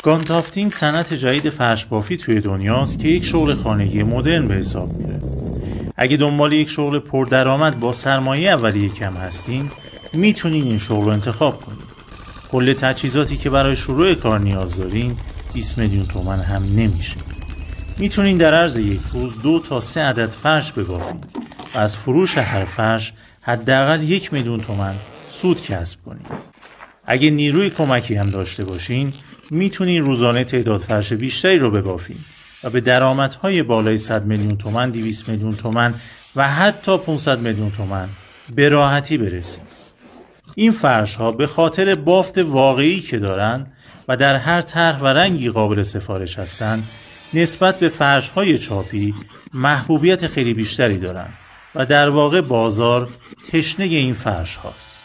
گانتافتینگ صنعت جدید فرش بافی توی دنیاست که یک شغل خانگی مدرن به حساب میره. اگه دنبال یک شغل پردرآمد با سرمایه اولیه کم هستین، میتونین این شغل رو انتخاب کنین. کل تجهیزاتی که برای شروع کار نیاز دارین 20 میلیون تومان هم نمیشه. میتونین در عرض یک روز 2 تا 3 عدد فرش ببافین و از فروش هر فرش حداقل 1 میلیون تومان سود کسب کنین. اگه نیروی کمکی هم داشته باشین، میتونین روزانه تعداد فرش بیشتری رو ببافین و به درآمدهای بالای 100 میلیون تومان، 200 میلیون تومان و حتی 500 میلیون تومان به راحتی برسین. این فرش ها به خاطر بافت واقعی که دارن و در هر طرح و رنگی قابل سفارش هستن، نسبت به فرش های چاپی محبوبیت خیلی بیشتری دارن و در واقع بازار تشنه این فرش هاست.